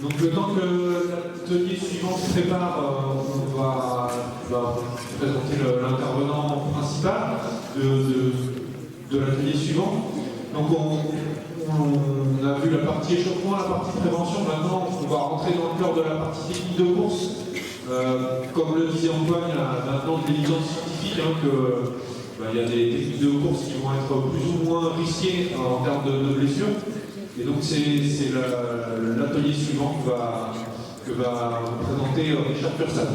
Donc le temps que l'atelier suivant se prépare, on va présenter l'intervenant principal de l'atelier suivant. Donc on a vu la partie échauffement, la partie prévention. Maintenant, on va rentrer dans le cœur de la partie technique de course. Comme le disait Antoine, il y a maintenant de l'évidence scientifique qu'il y a des techniques de course qui vont être plus ou moins risquées en termes de blessures. Et donc c'est l'atelier suivant que va présenter Richard Pursan.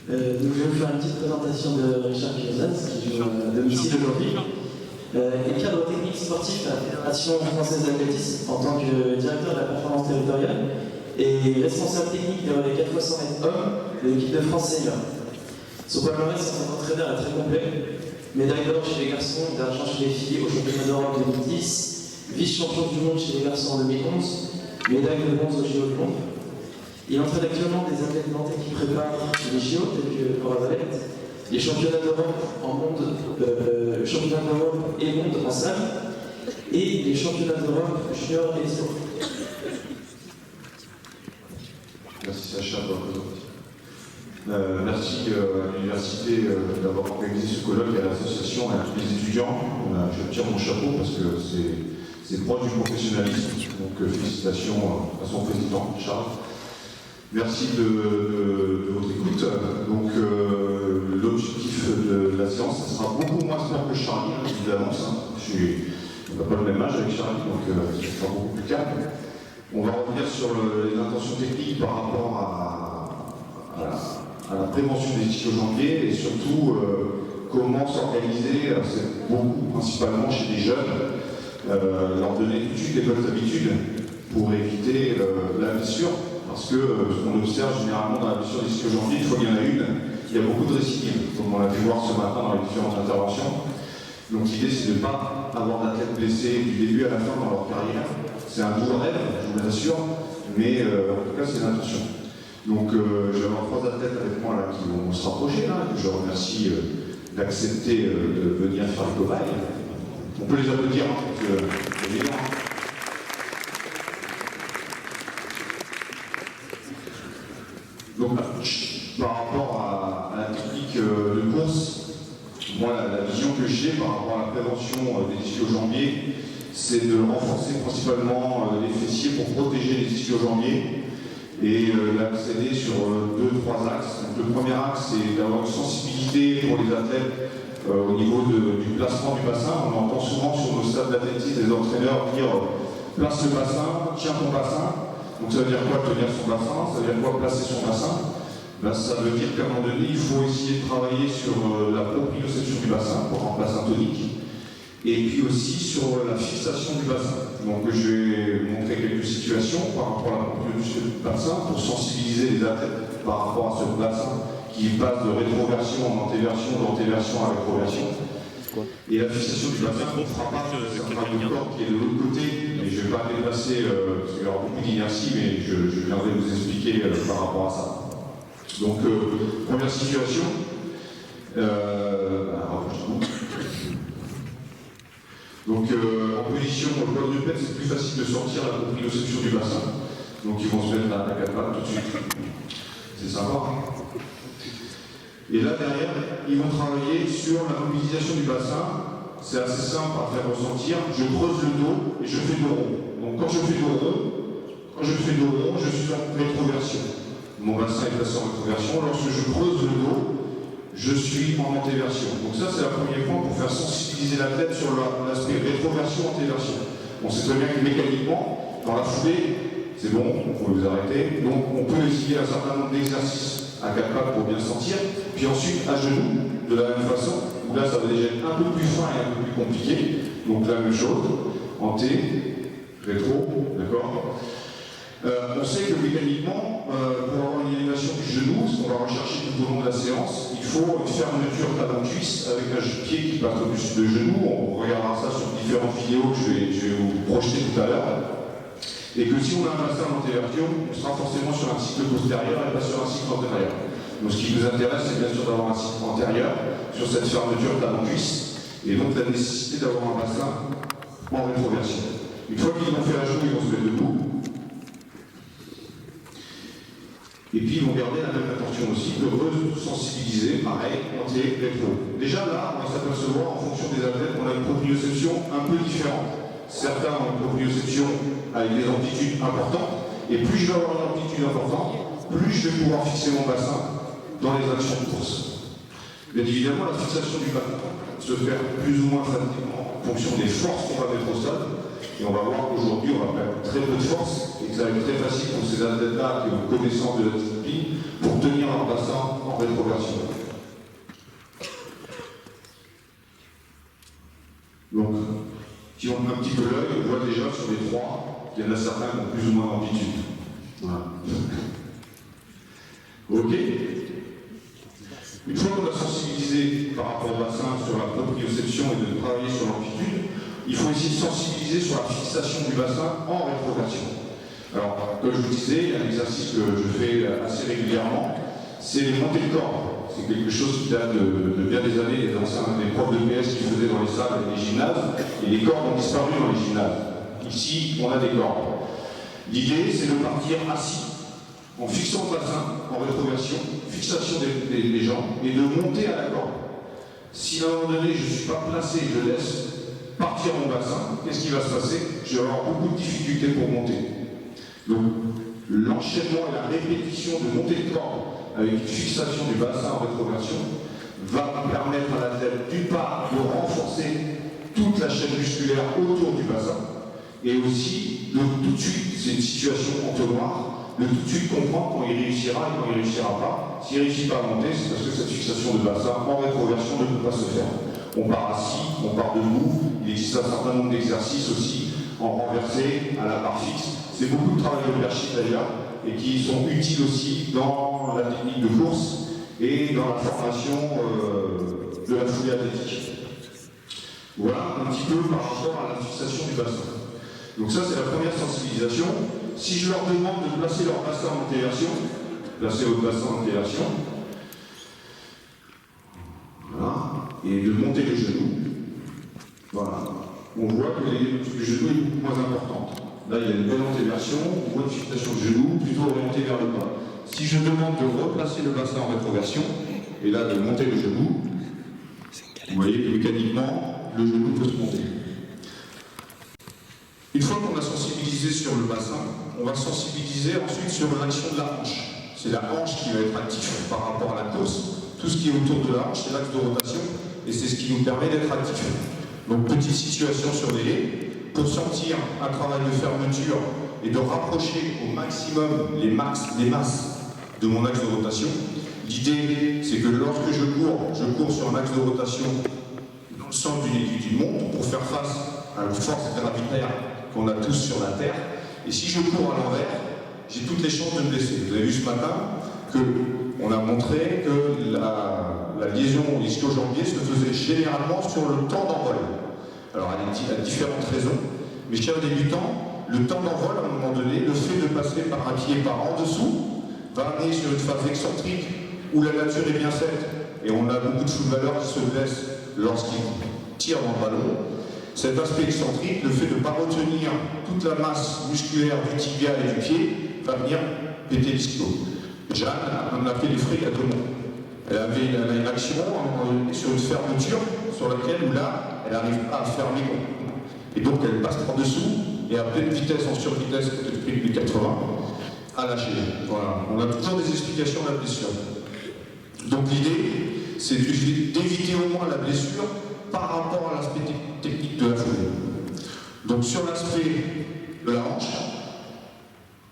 Donc je vais vous faire une petite présentation de Richard Pursan, qui joue à domicile aujourd'hui. Et cadre technique sportif à la Fédération française d'athlétisme en tant que directeur de la performance territoriale et responsable technique des relais 4x100 mètres hommes de l'équipe de France senior. Son palmarès en tant qu'entraîneur est très complet. Médaille d'or chez les garçons, d'argent chez les filles au championnat d'Europe 2010, vice-champion du monde chez les garçons en 2011, médaille de bronze au JO de Londres. Il entraîne actuellement des athlètes nantais qui préparent les JO, tels que Cora Valette, les championnats d'Europe en monde, championnat d'Europe et monde en salle, et les championnats d'Europe junior et sport. Merci Sacha pour la présentation. Merci à l'université d'avoir organisé ce colloque et à l'association et à tous les étudiants. Je tire mon chapeau parce que c'est proche du professionnalisme. Donc félicitations à son président, Charles. Merci de votre écoute. Donc l'objectif de la séance, ça sera beaucoup moins sport que Charlie, je vous l'annonce. On n'a pas le même âge avec Charlie, donc ça sera beaucoup plus calme. On va revenir sur les intentions techniques par rapport à la prévention des ischio-jambiers et surtout comment s'organiser, c'est beaucoup principalement chez les jeunes, leur donner tout de suite les bonnes habitudes pour éviter la blessure. Parce que ce qu'on observe généralement dans la blessure des ischio-jambiers, une fois qu'il y en a une, il y a beaucoup de récidives, comme on l'a pu voir ce matin dans les différentes interventions. Donc l'idée, c'est de ne pas avoir d'athlètes blessés du début à la fin dans leur carrière. C'est un beau rêve, je vous l'assure, mais en tout cas, c'est l'intention. Donc je vais avoir 3 athlètes avec moi là, qui vont se rapprocher, là, que je remercie d'accepter de venir faire le cobaye. On peut les applaudir, hein, parce que c'est évident. Donc, par rapport à la technique de course, moi, la vision que j'ai par rapport à la prévention des ischio-jambiers, c'est de renforcer principalement les fessiers pour protéger les ischio-jambiers et l'accéder sur 2-3 axes. Donc, le premier axe, c'est d'avoir une sensibilité pour les athlètes au niveau du placement du bassin. On entend souvent sur nos stades d'athlétisme des entraîneurs dire place le bassin, tiens ton bassin. Donc ça veut dire quoi tenir son bassin? Ça veut dire quoi placer son bassin? Ben, ça veut dire qu'à un moment donné, il faut essayer de travailler sur la proprioception du bassin pour un bassin tonique et puis aussi sur la fixation du bassin. Donc je vais montrer quelques situations par rapport à la proprioception du bassin pour sensibiliser les athlètes par rapport à ce bassin qui passe de rétroversion en antéversion, d'antéversion à rétroversion. Et la fixation du bassin ne fera pas, ça fera une corde qui est de l'autre côté, mais je ne vais pas déplacer, parce qu'il y aura beaucoup d'inertie, mais je viendrai vous expliquer par rapport à ça. Donc, première situation, donc en position quadrupède, c'est plus facile de sortir la proprioception du bassin. Donc ils vont se mettre à 4 pattes tout de suite. C'est sympa. Et là derrière, ils vont travailler sur la mobilisation du bassin. C'est assez simple à faire ressentir. Je creuse le dos et je fais dos rond. Donc quand je fais dos rond, je suis en rétroversion. Mon bassin est placé en rétroversion. Lorsque je creuse le dos, je suis en antéversion. Donc ça, c'est le premier point pour faire sensibiliser l'athlète sur l'aspect rétroversion-antéversion. On sait très bien que mécaniquement, dans la foulée, c'est bon, on peut vous arrêter. Donc on peut essayer un certain nombre d'exercices à 4 pattes pour bien sentir, puis ensuite à genoux, de la même façon, où là ça va déjà être un peu plus fin et un peu plus compliqué, donc la même chose, anté, rétro, d'accord. On sait que mécaniquement, pour avoir une élévation du genou, ce qu'on va rechercher tout au long de la séance, il faut une fermeture talon-cuisse avec un pied qui passe au-dessus de genou. On regardera ça sur différentes vidéos que je vais vous projeter tout à l'heure. Et que si on a un bassin d'antéversion, on sera forcément sur un cycle postérieur et pas sur un cycle antérieur. Donc ce qui nous intéresse, c'est bien sûr d'avoir un cycle antérieur sur cette fermeture talon-cuisse, et donc la nécessité d'avoir un bassin en rétroversion. Une fois qu'ils ont fait la joue, ils vont se mettre debout. Et puis ils vont garder la même attention aussi de sensibiliser, pareil, monter, rétro. Déjà là, on va s'apercevoir en fonction des athlètes qu'on a une proprioception un peu différente. Certains ont une proprioception avec des amplitudes importantes, et plus je vais avoir une amplitude importante, plus je vais pouvoir fixer mon bassin dans les actions de course. Bien évidemment, la fixation du bassin se fait plus ou moins facilement en fonction des forces qu'on va mettre au sol. Et on va voir qu'aujourd'hui, on va perdre très peu de force et que ça va être très facile pour ces athlètes-là qui ont connaissance de la discipline pour tenir leur bassin en rétroversion. Donc, si on met un petit peu l'œil, on voit déjà sur les trois qu'il y en a certains qui ont plus ou moins d'amplitude. Voilà. Ok. Une fois qu'on a sensibilisé par rapport au bassin sur la proprioception et de travailler sur l'amplitude, il faut essayer de sensibiliser sur la fixation du bassin en rétroversion. Alors, comme je vous disais, il y a un exercice que je fais assez régulièrement, c'est les montées de corde. C'est quelque chose qui date de bien des années, des profs de PS qui faisaient dans les salles et les gymnases, et les cordes ont disparu dans les gymnases. Ici, on a des cordes. L'idée, c'est de partir assis, en fixant le bassin, en rétroversion, fixation des jambes, et de monter à la corde. Si à un moment donné, je ne suis pas placé, je laisse partir mon bassin, qu'est-ce qui va se passer? Je vais avoir beaucoup de difficultés pour monter. Donc, l'enchaînement et la répétition de montée de corde avec une fixation du bassin en rétroversion va permettre à l'athlète, d'une part, de renforcer toute la chaîne musculaire autour du bassin, et aussi, de tout de suite, c'est une situation entonnoir, de tout de suite comprendre quand il réussira et quand il ne réussira pas. S'il ne réussit pas à monter, c'est parce que cette fixation de bassin en rétroversion ne peut pas se faire. On part assis, on part debout, il existe un certain nombre d'exercices aussi en renversé, à la barre fixe. C'est beaucoup de travail de leadership d'ailleurs, et qui sont utiles aussi dans la technique de course et dans la formation de la foulée athlétique. Voilà un petit peu par rapport à la fixation du bassin. Donc ça, c'est la première sensibilisation. Si je leur demande de placer leur bassin en antéversion, placez votre bassin en antéversion, voilà, et de monter le genou, voilà, on voit que le genou est beaucoup moins importante. Là, il y a une belle antéversion, on voit une fixation de genou plutôt orientée vers le bas. Si je demande de replacer le bassin en rétroversion, et là de monter le genou, vous voyez que mécaniquement, le genou peut se monter. Une fois qu'on a sensibilisé sur le bassin, on va sensibiliser ensuite sur l'action de la hanche. C'est la hanche qui va être active par rapport à la course. Tout ce qui est autour de la hanche, c'est l'axe de rotation, et c'est ce qui nous permet d'être actifs. Donc, petite situation sur délai, pour sortir un travail de fermeture et de rapprocher au maximum les masses de mon axe de rotation. L'idée, c'est que lorsque je cours sur un axe de rotation dans le sens d'une aiguille d'une montre pour faire face à la force gravitaire qu'on a tous sur la Terre. Et si je cours à l'envers, j'ai toutes les chances de me blesser. Vous avez vu ce matin qu'on a montré que la liaison ischio-jambier se faisait généralement sur le temps d'envol. Alors, elle a différentes raisons, mais chers débutants, le temps d'envol, à un moment donné, le fait de passer par un pied par en dessous, va amener sur une phase excentrique où la nature est bien faite, et on a beaucoup de footballeurs qui se blessent lorsqu'ils tirent dans le ballon. Cet aspect excentrique, le fait de ne pas retenir toute la masse musculaire du tibia et du pied, va venir péter l'ischio. Jeanne en a fait les frais à tout le monde. Elle a une action sur une fermeture sur laquelle, ou là, elle n'arrive pas à fermer complètement. Et donc elle passe par-dessous et à pleine vitesse, en survitesse, depuis 80, à lâcher. Voilà. On a toujours des explications à la blessure. Donc l'idée, c'est d'éviter au moins la blessure par rapport à l'aspect technique de la foulée. Donc sur l'aspect de la hanche,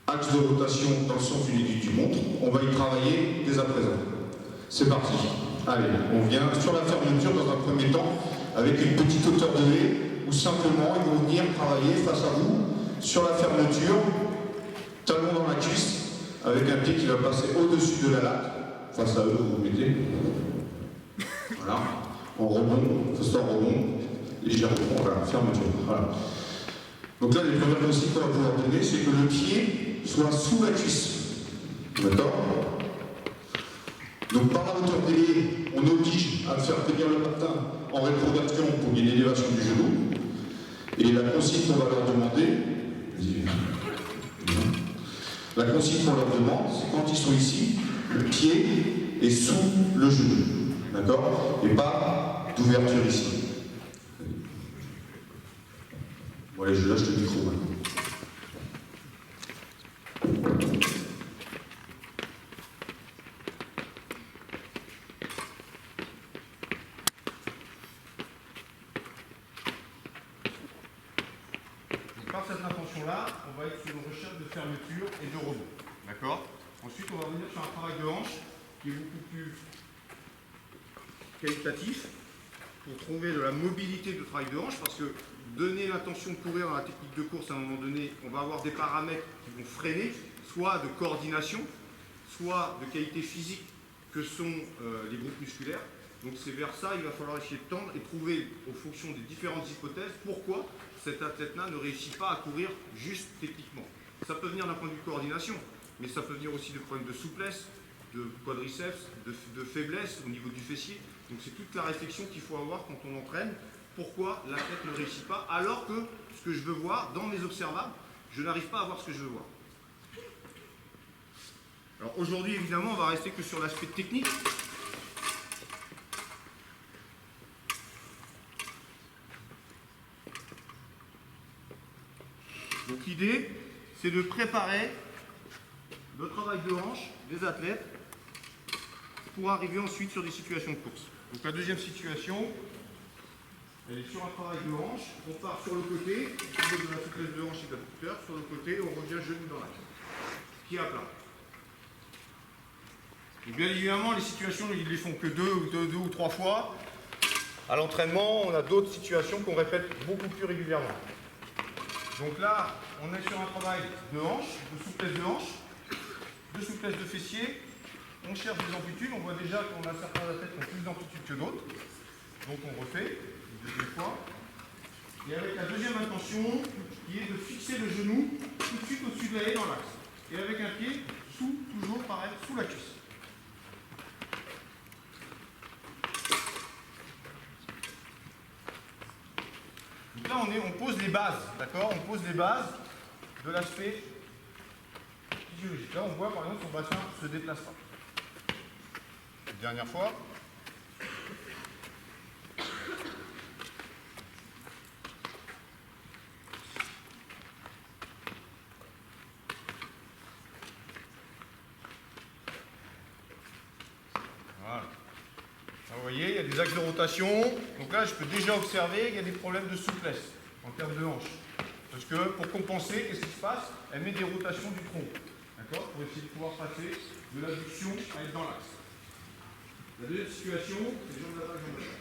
axe de rotation dans le sens d'une aiguille du montre, on va y travailler dès à présent. C'est parti. Allez, on vient sur la fermeture dans un premier temps avec une petite hauteur de haie où simplement ils vont venir travailler face à vous sur la fermeture, talon dans la cuisse, avec un pied qui va passer au-dessus de la latte. Face à eux, vous mettez. Voilà. En rebond, faisant rebond, léger rebond, voilà, fermeture. Voilà. Donc là, les premiers conseils qu'on va pouvoir donner, c'est que le pied soit sous la cuisse. D'accord? Donc par la hauteur des on oblige à faire tenir le patin en rétroversion pour qu'il y ait une élévation du genou. Et la consigne qu'on va leur demander, la consigne qu'on leur demande, c'est quand ils sont ici, le pied est sous le genou, d'accord? Et pas d'ouverture ici. Bon allez, je lâche le micro maintenant. Par cette intention-là, on va être sur une recherche de fermeture et de rebond. D'accord? Ensuite, on va revenir sur un travail de hanche qui est beaucoup plus qualitatif pour trouver de la mobilité de travail de hanche, parce que donner l'intention de courir dans la technique de course, à un moment donné, on va avoir des paramètres qui vont freiner, soit de coordination, soit de qualité physique que sont les groupes musculaires. Donc c'est vers ça il va falloir essayer de tendre et trouver, en fonction des différentes hypothèses, pourquoi cet athlète-là ne réussit pas à courir juste techniquement. Ça peut venir d'un point de vue coordination, mais ça peut venir aussi de problèmes de souplesse, de quadriceps, de faiblesse au niveau du fessier. Donc c'est toute la réflexion qu'il faut avoir quand on entraîne. Pourquoi l'athlète ne réussit pas, alors que ce que je veux voir, dans mes observables, je n'arrive pas à voir ce que je veux voir. Alors aujourd'hui, évidemment, on va rester que sur l'aspect technique. Donc l'idée, c'est de préparer le travail de hanche des athlètes pour arriver ensuite sur des situations de course. Donc la deuxième situation, elle est sur un travail de hanche. On part sur le côté, on fait de la souplesse de hanche et d'adducteur. Sur le côté, on revient genou dans l'axe. Pied à plat. Et bien évidemment, les situations, ils ne les font que deux ou trois fois. À l'entraînement, on a d'autres situations qu'on répète beaucoup plus régulièrement. Donc là, on est sur un travail de hanche, de souplesse de hanche, de souplesse de fessier. On cherche des amplitudes. On voit déjà qu'on a certains athlètes qui ont plus d'amplitude que d'autres. Donc on refait une deuxième fois. Et avec la deuxième intention, qui est de fixer le genou tout de suite au-dessus de la haie dans l'axe. Et avec un pied toujours pareil, sous la cuisse. Donc là, on pose les bases, d'accord? On pose les bases de l'aspect physiologique. Là, on voit par exemple son bassin ne se déplace pas. Dernière fois. Voilà. Vous voyez, il y a des axes de rotation. Donc là, je peux déjà observer qu'il y a des problèmes de souplesse en termes de hanche. Parce que pour compenser, qu'est-ce qui se passe? Elle met des rotations du tronc. D'accord? Pour essayer de pouvoir passer de l'adduction à être dans l'axe. La deuxième situation, c'est jambes d'attaque, jambes d'attaque.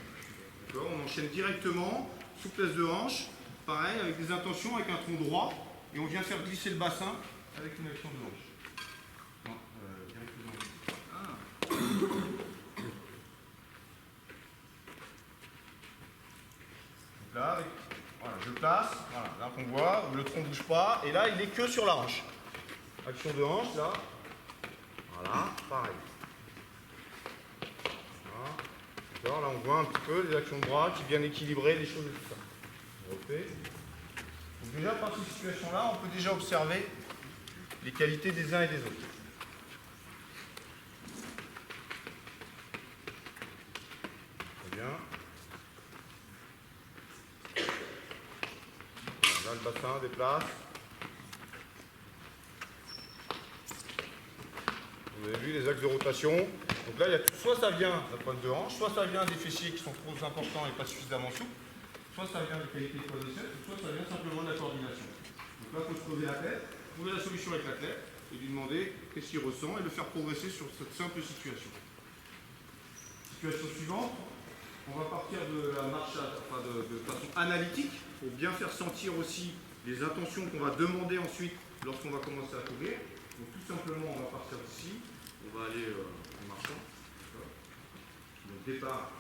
D'accord? On enchaîne directement, souplesse de hanche, pareil, avec des intentions, avec un tronc droit, et on vient faire glisser le bassin avec une action de hanche. Non, directement. Donc là, voilà, je place, voilà, là qu'on voit, où le tronc ne bouge pas, et là, il n'est que sur la hanche. Action de hanche, là. Voilà, pareil. Voilà. Là, on voit un petit peu les actions de bras qui viennent équilibrer les choses et tout ça. On refait. Donc déjà, par cette situation-là, on peut déjà observer les qualités des uns et des autres. Très bien. Là, le bassin déplace. Vous avez vu les axes de rotation. Donc là, il y a soit ça vient d'un point de hanche, soit ça vient des fessiers qui sont trop importants et pas suffisamment souples, soit ça vient des qualités de quadriceps, soit ça vient simplement de la coordination. Donc là, il faut se poser la tête, trouver la solution avec l'athlète et lui demander qu'est-ce qu'il ressent et le faire progresser sur cette simple situation. Situation suivante, on va partir de la marche de façon analytique pour bien faire sentir aussi les intentions qu'on va demander ensuite lorsqu'on va commencer à courir. Donc tout simplement, on va partir d'ici, on va aller en marchant. Donc départ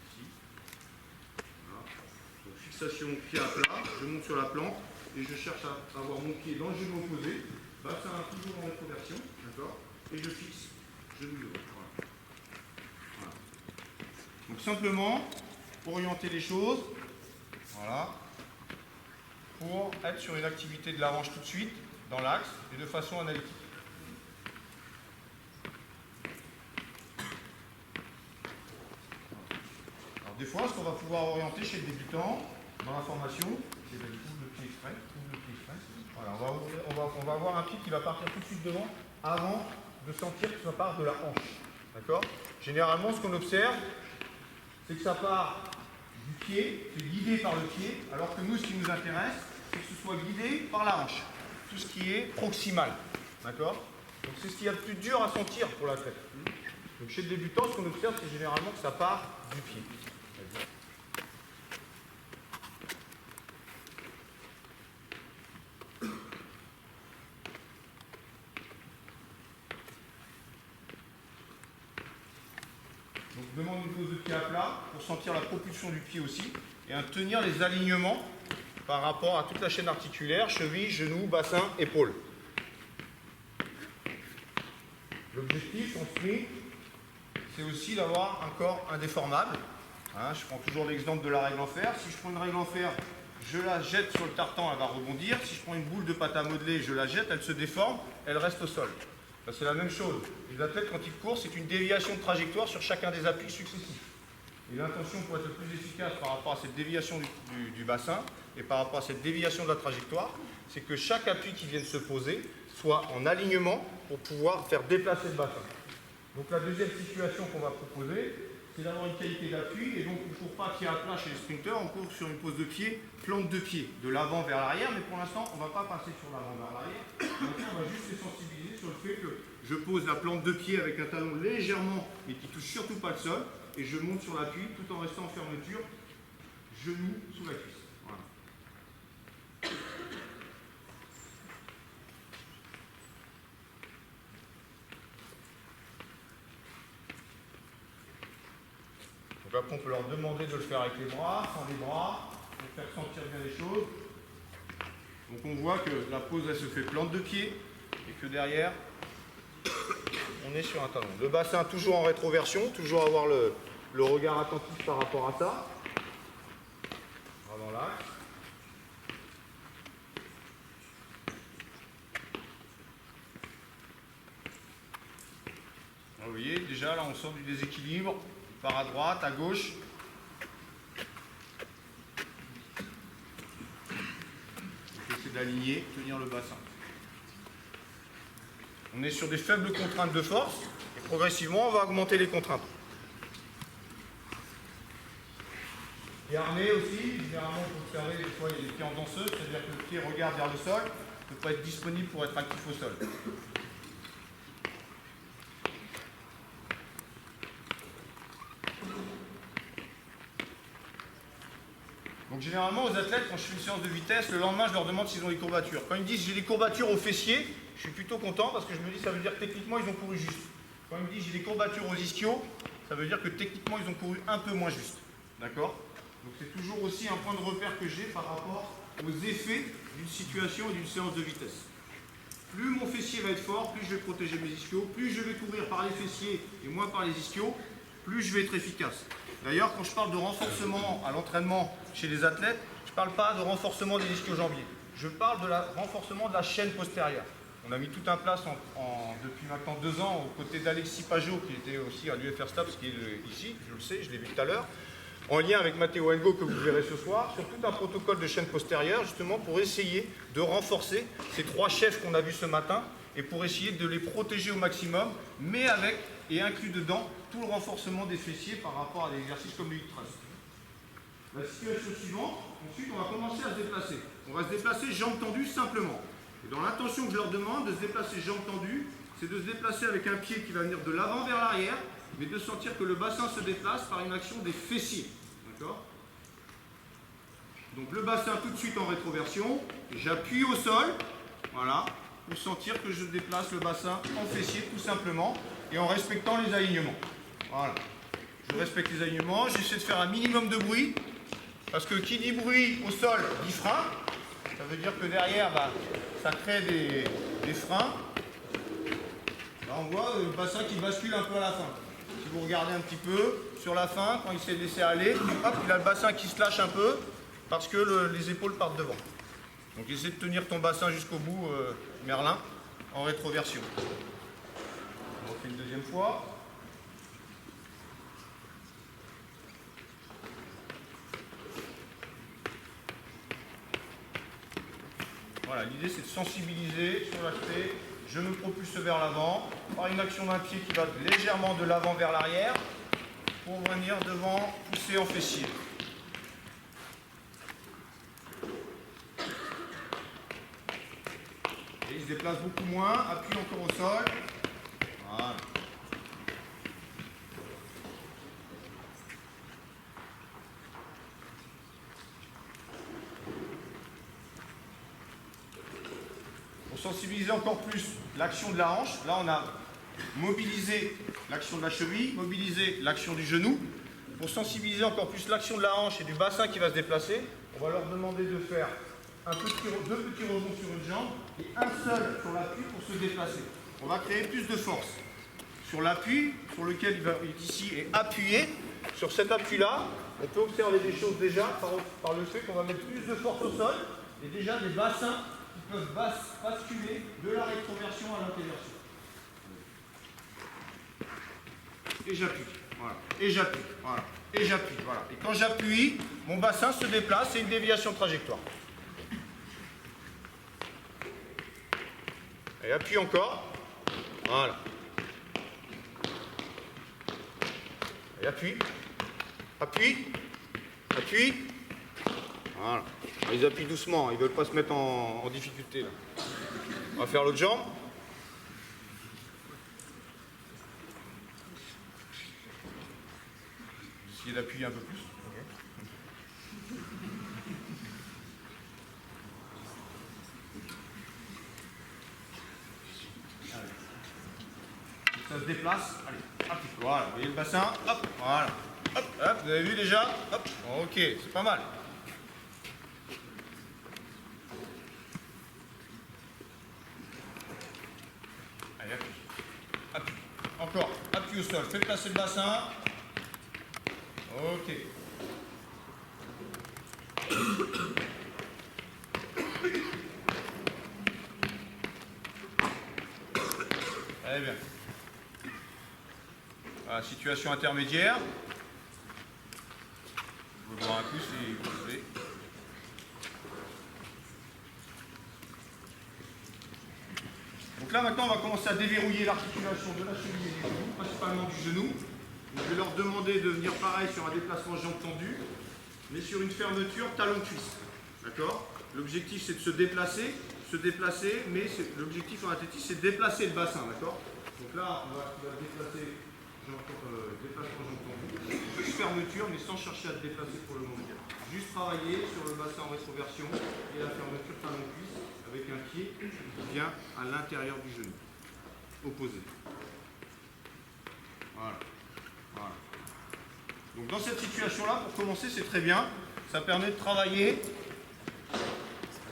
ici. Voilà. Donc fixation pied à plat, je monte sur la plante et je cherche à avoir mon pied dans le genou opposé, bassin toujours en rétroversion, d'accord, et je fixe genou devant. Voilà. Voilà. Donc simplement orienter les choses, voilà, pour être sur une activité de la hanche tout de suite, dans l'axe, et de façon analytique. Alors, des fois, ce qu'on va pouvoir orienter chez le débutant, dans la formation, c'est le pied exprès, Voilà, on va avoir un pied qui va partir tout de suite devant, avant de sentir que ça part de la hanche. D'accord ? Généralement, ce qu'on observe, c'est que ça part du pied, c'est guidé par le pied, alors que nous, ce qui nous intéresse, c'est que ce soit guidé par la hanche. Tout ce qui est proximal. D'accord ? Donc c'est ce qu'il y a de plus dur à sentir pour l'athlète. Donc chez le débutant, ce qu'on observe, c'est généralement que ça part du pied. Donc je demande une pose de pied à plat pour sentir la propulsion du pied aussi et à tenir les alignements par rapport à toute la chaîne articulaire, cheville, genou, bassin, épaule. L'objectif, en sprint, c'est aussi d'avoir un corps indéformable. Hein, je prends toujours l'exemple de la règle en fer. Si je prends une règle en fer, je la jette sur le tartan, elle va rebondir. Si je prends une boule de pâte à modeler, je la jette, elle se déforme, elle reste au sol. C'est la même chose. Les athlètes, quand ils courent, c'est une déviation de trajectoire sur chacun des appuis successifs. Et l'intention pour être le plus efficace par rapport à cette déviation du bassin et par rapport à cette déviation de la trajectoire, c'est que chaque appui qui vienne se poser soit en alignement pour pouvoir faire déplacer le bassin. Donc la deuxième situation qu'on va proposer, c'est d'avoir une qualité d'appui, et donc on ne court pas pied à plat chez les sprinteurs, on court sur une pose de pied, plante de pied, de l'avant vers l'arrière, mais pour l'instant on ne va pas passer sur l'avant vers l'arrière, on va juste les sensibiliser sur le fait que je pose la plante de pied avec un talon légèrement, mais qui ne touche surtout pas le sol, et je monte sur l'appui tout en restant en fermeture, genou sous la cuisse. Voilà. Donc après, on peut leur demander de le faire avec les bras, sans les bras, pour faire sentir bien les choses. Donc on voit que la pose, elle se fait plante de pied, et que derrière, on est sur un talon. Le bassin toujours en rétroversion, toujours avoir le regard attentif par rapport à ça. Avant l'axe. Vous voyez, déjà là on sort du déséquilibre. Par à droite, à gauche. Essayer d'aligner, tenir le bassin. On est sur des faibles contraintes de force et progressivement on va augmenter les contraintes. Et armé aussi, généralement il faut observer, des fois il y a des pieds en danseuse, c'est-à-dire que le pied regarde vers le sol, ne peut pas être disponible pour être actif au sol. Donc généralement aux athlètes, quand je fais une séance de vitesse, le lendemain je leur demande s'ils ont des courbatures. Quand ils me disent j'ai des courbatures aux fessiers, je suis plutôt content parce que je me dis ça veut dire que techniquement ils ont couru juste. Quand ils me disent j'ai des courbatures aux ischios, ça veut dire que techniquement ils ont couru un peu moins juste. D'accord ? Donc c'est toujours aussi un point de repère que j'ai par rapport aux effets d'une situation et d'une séance de vitesse. Plus mon fessier va être fort, plus je vais protéger mes ischios, plus je vais courir par les fessiers et moins par les ischios, plus je vais être efficace. D'ailleurs, quand je parle de renforcement à l'entraînement chez les athlètes, je ne parle pas de renforcement des ischio-jambiers. Je parle de renforcement de la chaîne postérieure. On a mis tout en place depuis maintenant 2 ans aux côtés d'Alexis Pajot, qui était aussi à l'UFR Staps, qui est ici, je le sais, je l'ai vu tout à l'heure, en lien avec Matteo Engo, que vous verrez ce soir, sur tout un protocole de chaîne postérieure, justement pour essayer de renforcer ces 3 chefs qu'on a vus ce matin, et pour essayer de les protéger au maximum, mais avec et inclus dedans tout le renforcement des fessiers par rapport à des exercices comme le hip thrust. La situation suivante, ensuite on va commencer à se déplacer. On va se déplacer jambes tendues simplement. Et dans l'intention que je leur demande de se déplacer jambes tendues, c'est de se déplacer avec un pied qui va venir de l'avant vers l'arrière, mais de sentir que le bassin se déplace par une action des fessiers. D'accord ? Donc le bassin tout de suite en rétroversion, j'appuie au sol, voilà, pour sentir que je déplace le bassin en fessier tout simplement, et en respectant les alignements. Voilà. Je respecte les alignements, j'essaie de faire un minimum de bruit, parce que qui dit bruit au sol dit frein. Ça veut dire que derrière, ça crée des freins. Là, on voit le bassin qui bascule un peu à la fin. Si vous regardez un petit peu, sur la fin, quand il s'est laissé aller, hop, il a le bassin qui se lâche un peu, parce que les épaules partent devant. Donc essaie de tenir ton bassin jusqu'au bout, Merlin, en rétroversion. On refait une deuxième fois. Voilà, l'idée c'est de sensibiliser sur l'aspect je me propulse vers l'avant par une action d'un pied qui va légèrement de l'avant vers l'arrière pour venir devant pousser en fessier. Et il se déplace beaucoup moins, appuie encore au sol. Voilà. Pour sensibiliser encore plus l'action de la hanche, là on a mobilisé l'action de la cheville, mobilisé l'action du genou. Pour sensibiliser encore plus l'action de la hanche et du bassin qui va se déplacer, on va leur demander de faire deux petits rebonds sur une jambe et un seul sur l'appui pour se déplacer. On va créer plus de force. Sur l'appui, sur lequel il va être ici et appuyé, sur cet appui-là, on peut observer des choses déjà par le fait qu'on va mettre plus de force au sol et déjà des bassins qui peuvent basculer de la rétroversion à l'intéversion. Et j'appuie, voilà, et j'appuie, voilà, et j'appuie, voilà. Et quand j'appuie, mon bassin se déplace, c'est une déviation de trajectoire. Et appuie encore, voilà. Et appuie, appuie, appuie, voilà. Ils appuient doucement, ils ne veulent pas se mettre en difficulté. Là. On va faire l'autre jambe. Essayez d'appuyer un peu plus. Ça se déplace. Allez, hop, voilà. Vous voyez le bassin. Hop, voilà. Hop, hop, vous avez vu déjà. Hop, ok, c'est pas mal. Allez, appuie. Appuie. Encore. Appuie au sol. Faites passer le bassin. Ok. Allez bien. Voilà, situation intermédiaire. Vous pouvez voir un coup si vous voulez. Donc là maintenant on va commencer à déverrouiller l'articulation de la cheville et du genou, principalement du genou. Donc, je vais leur demander de venir pareil sur un déplacement jambe tendue, mais sur une fermeture talon-cuisse. D'accord? L'objectif c'est de se déplacer, mais l'objectif en athlétisme c'est de déplacer le bassin. D'accord? Donc là on va déplacer déplacement jambe tendue, juste fermeture mais sans chercher à se déplacer pour le moment. Juste travailler sur le bassin en rétroversion et la fermeture talon-cuisse avec un pied qui vient à l'intérieur du genou, opposé. Voilà. Voilà. Donc dans cette situation-là, pour commencer, c'est très bien. Ça permet de travailler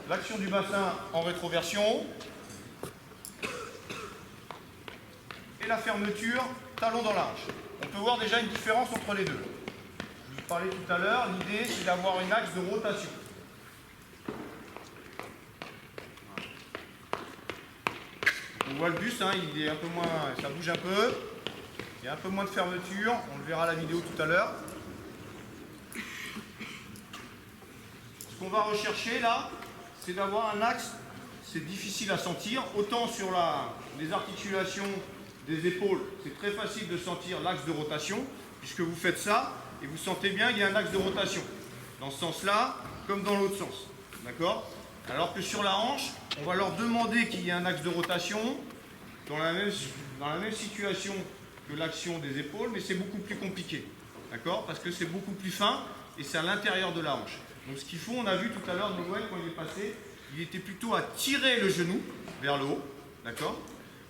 l'action du bassin en rétroversion et la fermeture talon dans l'arche. On peut voir déjà une différence entre les deux. Je vous parlais tout à l'heure, l'idée c'est d'avoir une axe de rotation. On voit le buste, hein, il est un peu moins, ça bouge un peu. Il y a un peu moins de fermeture, on le verra à la vidéo tout à l'heure. Ce qu'on va rechercher là, c'est d'avoir un axe, c'est difficile à sentir, autant sur les articulations des épaules, c'est très facile de sentir l'axe de rotation, puisque vous faites ça, et vous sentez bien qu'il y a un axe de rotation, dans ce sens-là, comme dans l'autre sens. D'accord? Alors que sur la hanche, on va leur demander qu'il y ait un axe de rotation, dans la même situation que l'action des épaules, mais c'est beaucoup plus compliqué, d'accord? Parce que c'est beaucoup plus fin et c'est à l'intérieur de la hanche. Donc ce qu'il faut, on a vu tout à l'heure, Noël, quand il est passé, il était plutôt à tirer le genou vers le haut, d'accord?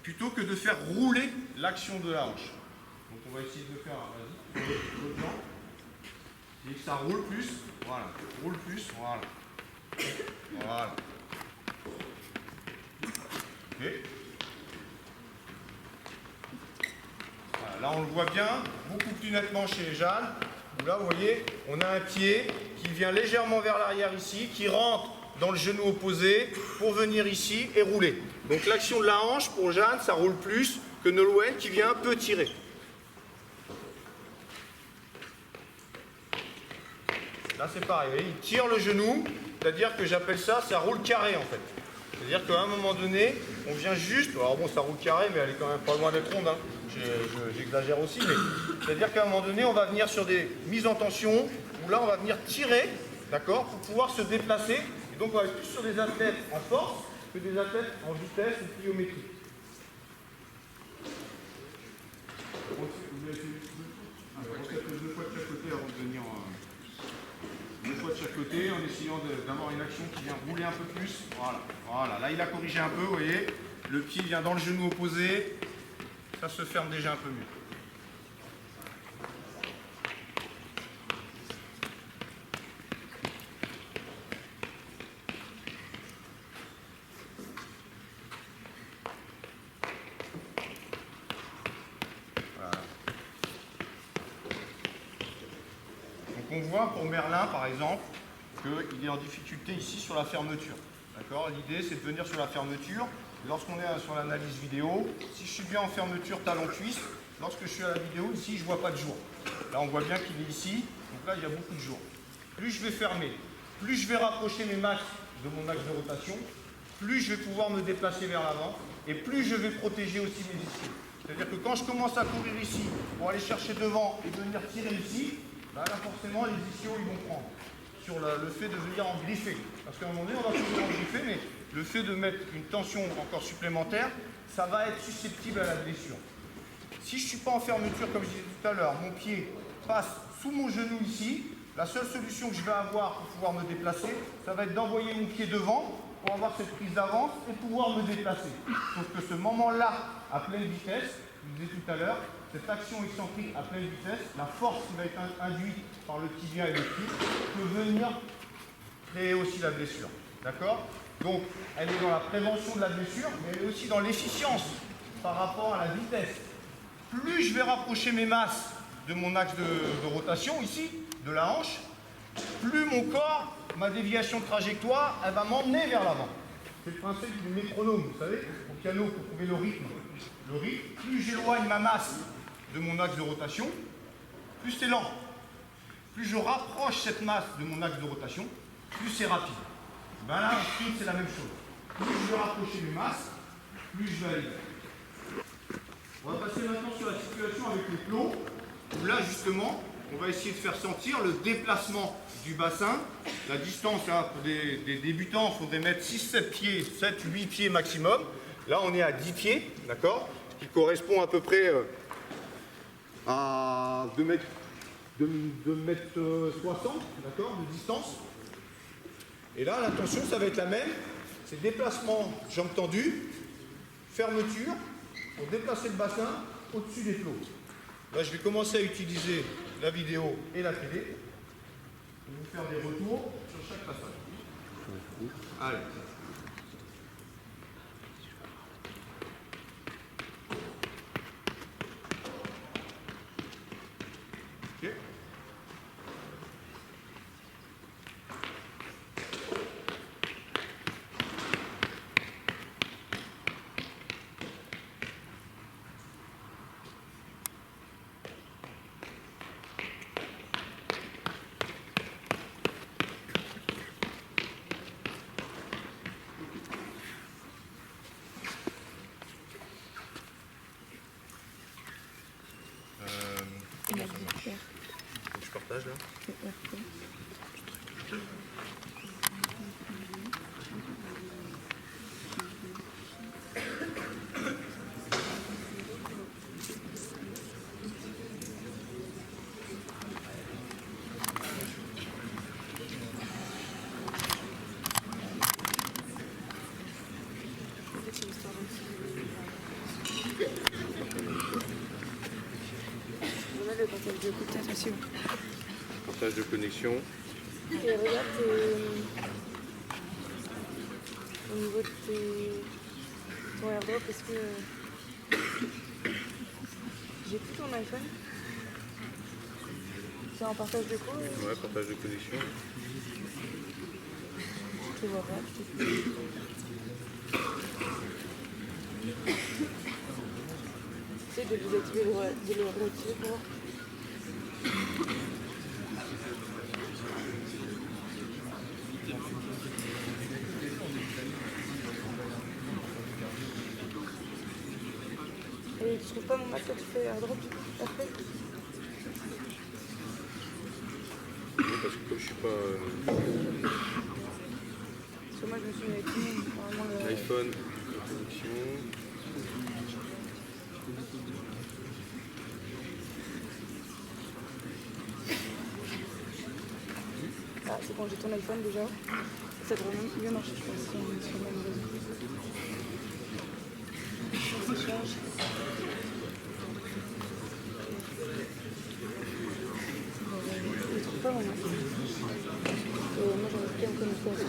Plutôt que de faire rouler l'action de la hanche. Donc on va essayer de faire, vas-y, l'autre jambe. Et que ça roule plus, voilà, roule plus, voilà. Voilà. Ok. Là, on le voit bien, beaucoup plus nettement chez Jeanne. Où là, vous voyez, on a un pied qui vient légèrement vers l'arrière ici, qui rentre dans le genou opposé pour venir ici et rouler. Donc l'action de la hanche, pour Jeanne, ça roule plus que Nolwenn qui vient un peu tirer. Là, c'est pareil, vous voyez, il tire le genou, c'est-à-dire que j'appelle ça roule carré en fait. C'est-à-dire qu'à un moment donné, on vient juste, alors bon, ça roule carré, mais elle est quand même pas loin d'être ronde, hein. J'exagère aussi, mais c'est-à-dire qu'à un moment donné, on va venir sur des mises en tension, où là, on va venir tirer, d'accord, pour pouvoir se déplacer. Et donc, on va être plus sur des athlètes en force que des athlètes en vitesse ou pliométrie. Deux fois de chaque côté avant de venir deux fois de chaque côté en essayant d'avoir une action qui vient rouler un peu plus. Voilà, voilà. Là il a corrigé un peu, vous voyez. Le pied vient dans le genou opposé. Ça se ferme déjà un peu mieux. On voit pour Merlin, par exemple, qu'il est en difficulté ici sur la fermeture. D'accord ? L'idée, c'est de venir sur la fermeture. Lorsqu'on est sur l'analyse vidéo, si je suis bien en fermeture talon-cuisse, lorsque je suis à la vidéo, ici, je ne vois pas de jour. Là, on voit bien qu'il est ici. Donc là, il y a beaucoup de jours. Plus je vais fermer, plus je vais rapprocher mes max de mon axe de rotation, plus je vais pouvoir me déplacer vers l'avant et plus je vais protéger aussi mes ischios. C'est-à-dire que quand je commence à courir ici pour aller chercher devant et venir tirer ici, là, forcément, les ischios, ils vont prendre sur le fait de venir en griffer. Parce qu'à un moment donné, on va toujours en griffer, mais le fait de mettre une tension encore supplémentaire, ça va être susceptible à la blessure. Si je ne suis pas en fermeture, comme je disais tout à l'heure, mon pied passe sous mon genou ici, la seule solution que je vais avoir pour pouvoir me déplacer, ça va être d'envoyer mon pied devant pour avoir cette prise d'avance et pouvoir me déplacer. Sauf que ce moment-là, à pleine vitesse, je vous disais tout à l'heure, cette action excentrique à pleine vitesse, la force qui va être induite par le tibia et le pied, peut venir créer aussi la blessure. D'accord ? Donc, elle est dans la prévention de la blessure, mais elle est aussi dans l'efficience par rapport à la vitesse. Plus je vais rapprocher mes masses de mon axe de rotation, ici, de la hanche, plus mon corps, ma déviation de trajectoire, elle va m'emmener vers l'avant. C'est le principe du métronome, vous savez, au piano, pour trouver le rythme. Le rythme, plus j'éloigne ma masse de mon axe de rotation, plus c'est lent. Plus je rapproche cette masse de mon axe de rotation, plus c'est rapide. Ben là, en sprint, c'est la même chose. Plus je vais rapprocher mes masses, plus je vais aller. On va passer maintenant sur la situation avec les plots, où là, justement, on va essayer de faire sentir le déplacement du bassin. La distance, là, pour des débutants, il faudrait mettre 6-7 pieds, 7-8 pieds maximum. Là, on est à 10 pieds, d'accord ? Ce qui correspond à peu près à 2 mètres 60, d'accord, de distance. Et là, l'intention, ça va être la même. C'est déplacement, jambes tendues, fermeture, pour déplacer le bassin au-dessus des flots. Là, je vais commencer à utiliser la vidéo et la télé. Je vais vous faire des retours sur chaque passage. Allez. Ok. Je partage là. Le partage de peut-être aussi. Partage de connexion. Et regarde au niveau de ton airdrop, est-ce que j'ai plus ton iPhone? C'est en partage de quoi? Ouais, partage de connexion. tu vois pas. Essaye de vous activer de le réactiver pour voir. Et tu trouves pas mon match quand tu fais airdrop après? Oui, parce que comme je suis pas... Parce que moi je me suis mis avec tout le monde. Normalement, iPhone, connexion... Ah, c'est quand j'ai ton iPhone déjà. Ça devrait mieux marcher, je pense, sur le même réseau. Ça charge. Je trouve pas vraiment. Moi j'en ai plus à me connecter à ça.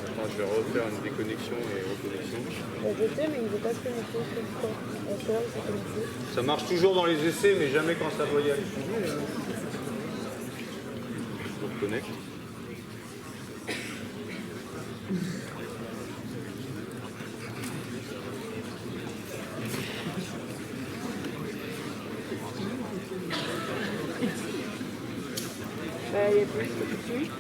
Attends, je vais refaire une déconnexion et reconnexion. Je sais, mais il ne veut pas se connecter. Pourquoi? Parce que là, il s'est connecté. Ça marche toujours dans les essais, mais jamais quand ça doit y aller. Je reconnecte. Bah, il y a plus que dessus.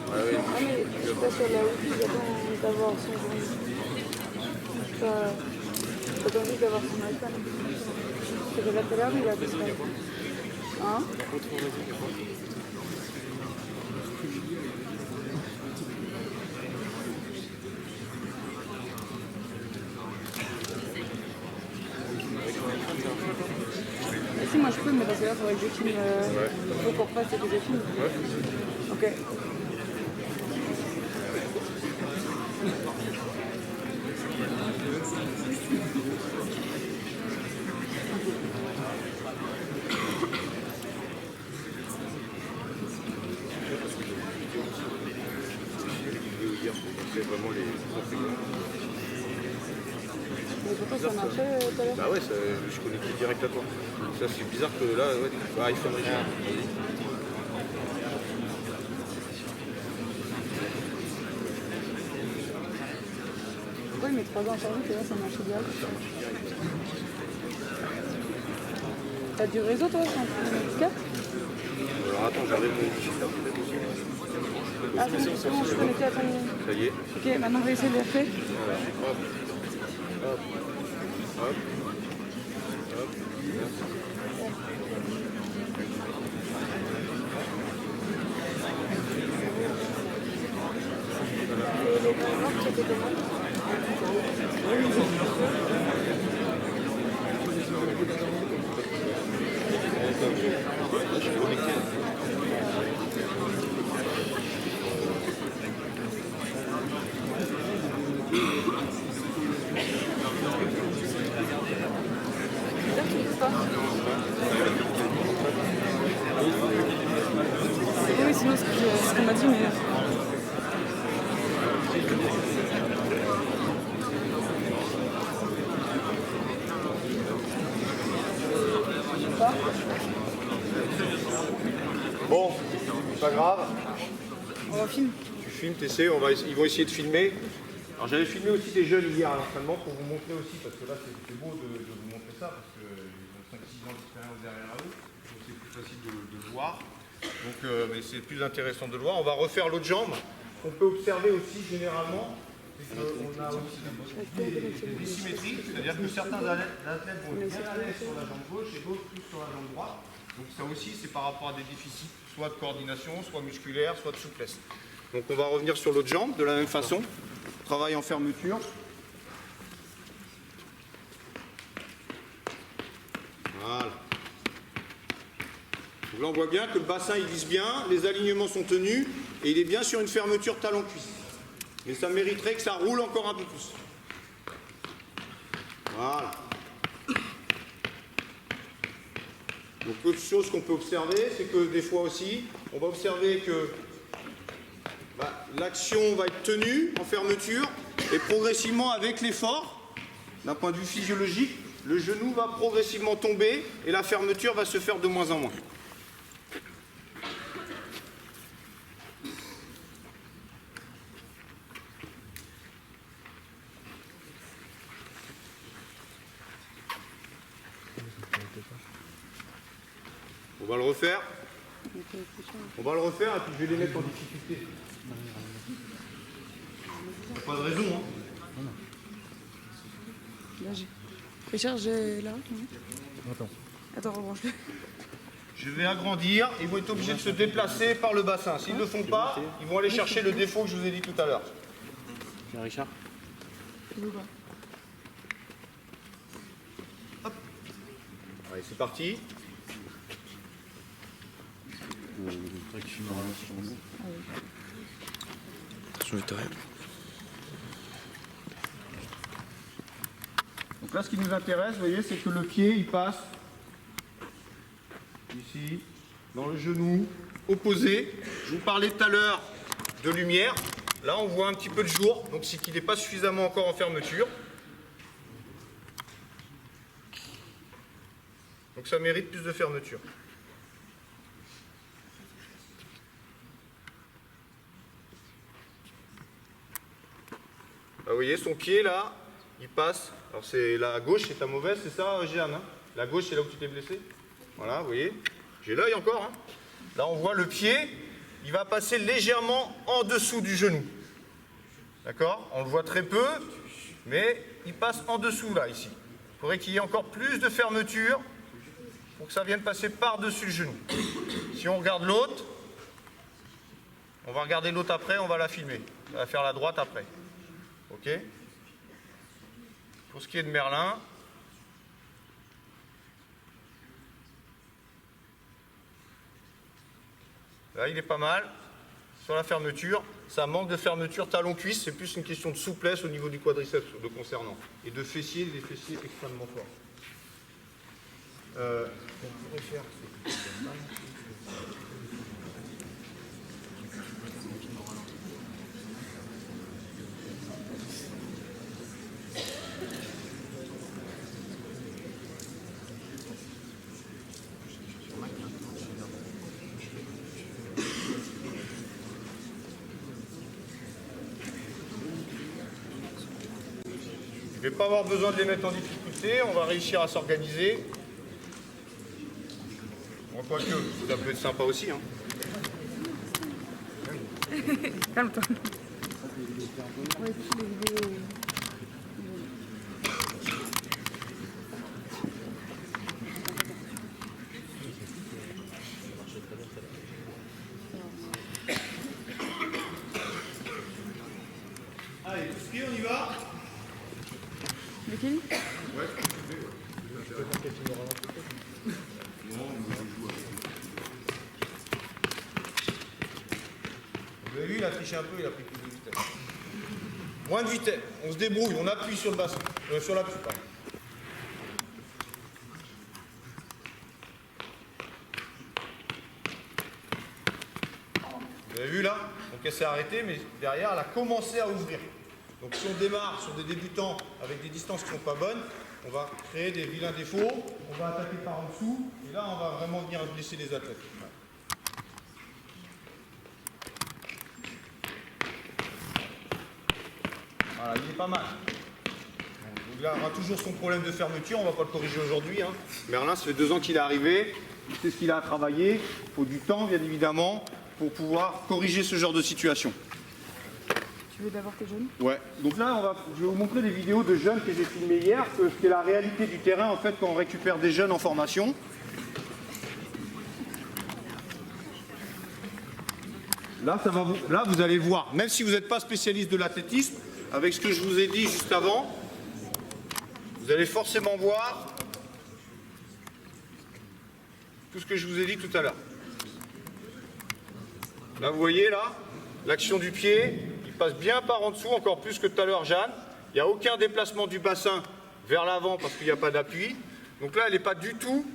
Ah oui. Ah, mais je suis pas sur la wifi, j'attends d'avoir son journée. J'attends juste d'avoir son iPhone. Parce que j'avais tout à l'heure, mais il a fait ça. Hein? Si, moi je peux, mais parce que là, il faudrait que je filme. Il faut qu'on refasse et que je filme. Ouais. Ok. C'est vraiment les configurations. Mais pourtant, ça marchait tout à l'heure. Bah ouais, je suis connecté direct à toi. Ça c'est bizarre que là, ouais, iPhone original. Pourquoi il met 3 ans à charger que là, ça marche direct? T'as du réseau, toi, sans 4? Alors attends, j'arrive mon digitaire. Ah, c'est bon, je suis connecté à ton... Ça y est. Ok, maintenant, on va essayer de les refaire. Voilà. Hop. Hop. Hop. Hop. Et les noms, c'était comment? Je suis connecté. Là, tu ne peux pas. Oui, sinon, ce qu'on m'a dit, mais... Bon, c'est pas grave. On va filmer. Tu filmes, t'essaies, ils vont essayer de filmer. Alors j'avais filmé aussi des jeunes hier à l'entraînement pour vous montrer aussi, parce que là c'est beau de vous montrer ça, parce qu'ils ont 5-6 ans d'expérience derrière eux, donc c'est plus facile de le voir. Donc, mais c'est plus intéressant de le voir. On va refaire l'autre jambe. On peut observer aussi généralement, c'est qu'on a aussi des symétries, c'est-à-dire que certains athlètes vont être bien à l'aise sur la jambe gauche et d'autres plus sur la jambe droite. Donc ça aussi c'est par rapport à des déficits, soit de coordination, soit musculaire, soit de souplesse. Donc on va revenir sur l'autre jambe de la même façon. Travail en fermeture. Voilà. Donc là on voit bien que le bassin il glisse bien, les alignements sont tenus et il est bien sur une fermeture talon-cuisse. Mais ça mériterait que ça roule encore un peu plus. Voilà. Donc autre chose qu'on peut observer, c'est que des fois aussi, on va observer que l'action va être tenue en fermeture et progressivement avec l'effort, d'un point de vue physiologique, le genou va progressivement tomber et la fermeture va se faire de moins en moins. On va le refaire. On va le refaire et puis je vais les mettre en difficulté. Pas de raison, hein. Là, Richard, j'ai là. Attends, rebranche-le. Je vais agrandir, ils vont être obligés de se déplacer par le bassin. S'ils ne le font pas, ils vont aller chercher le défaut que je vous ai dit tout à l'heure. Richard. Allez, c'est parti. Donc là, ce qui nous intéresse, vous voyez, c'est que le pied, il passe ici, dans le genou, opposé. Je vous parlais tout à l'heure de lumière. Là, on voit un petit peu de jour, donc c'est qu'il n'est pas suffisamment encore en fermeture. Donc ça mérite plus de fermeture. Là, vous voyez, son pied, là, il passe. Alors, c'est la gauche, c'est ta mauvaise, c'est ça, Jeanne, hein? La gauche, c'est là où tu t'es blessé. Voilà, vous voyez. J'ai l'œil encore. Hein. Là, on voit le pied, il va passer légèrement en dessous du genou. D'accord? On le voit très peu, mais il passe en dessous, là, ici. Il faudrait qu'il y ait encore plus de fermeture pour que ça vienne passer par-dessus le genou. Si on regarde l'autre, on va regarder l'autre après, on va la filmer. On va faire la droite après. OK? Pour ce qui est de Merlin, là, il est pas mal. Sur la fermeture, ça manque de fermeture talon-cuisse. C'est plus une question de souplesse au niveau du quadriceps le concernant. Et de fessiers, des fessiers extrêmement forts. On pourrait faire... Je ne vais pas avoir besoin de les mettre en difficulté, on va réussir à s'organiser. Bon, quoique, ça peut être sympa aussi. Hein. Calme-toi. Ouais, les vidéos. Allez, tout ce qui est, on y va. Lequel? Ouais. Vous avez vu, il a triché un peu, il a pris plus de vitesse. Moins de vitesse, on se débrouille, on appuie sur le bassin, sur l'appui, pardon. Vous avez vu là? Donc elle s'est arrêtée, mais derrière, elle a commencé à ouvrir. Donc si on démarre sur des débutants avec des distances qui ne sont pas bonnes, on va créer des vilains défauts, on va attaquer par en dessous, et là on va vraiment venir blesser les athlètes. Voilà, il est pas mal. Donc là, on aura toujours son problème de fermeture, on ne va pas le corriger aujourd'hui. Hein. Merlin, ça fait 2 ans qu'il est arrivé, il sait ce qu'il a à travailler, il faut du temps bien évidemment pour pouvoir corriger ce genre de situation. Tu veux d'abord tes jeunes? Ouais, donc là, je vais vous montrer des vidéos de jeunes que j'ai filmées hier, ce qui est la réalité du terrain en fait quand on récupère des jeunes en formation. Là, vous allez voir, même si vous n'êtes pas spécialiste de l'athlétisme, avec ce que je vous ai dit juste avant, vous allez forcément voir tout ce que je vous ai dit tout à l'heure. Là, vous voyez, là, l'action du pied, il passe bien par en dessous, encore plus que tout à l'heure, Jeanne. Il n'y a aucun déplacement du bassin vers l'avant parce qu'il n'y a pas d'appui. Donc là, elle n'est pas du tout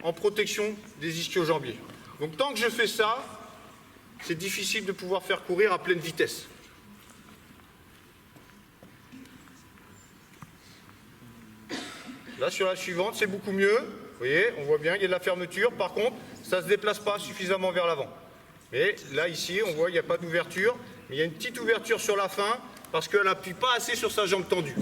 en protection des ischio-jambiers. Donc tant que je fais ça, c'est difficile de pouvoir faire courir à pleine vitesse. Là, sur la suivante, c'est beaucoup mieux. Vous voyez, on voit bien, il y a de la fermeture. Par contre, ça ne se déplace pas suffisamment vers l'avant. Mais là, ici, on voit qu'il n'y a pas d'ouverture. Mais il y a une petite ouverture sur la fin parce qu'elle n'appuie pas assez sur sa jambe tendue.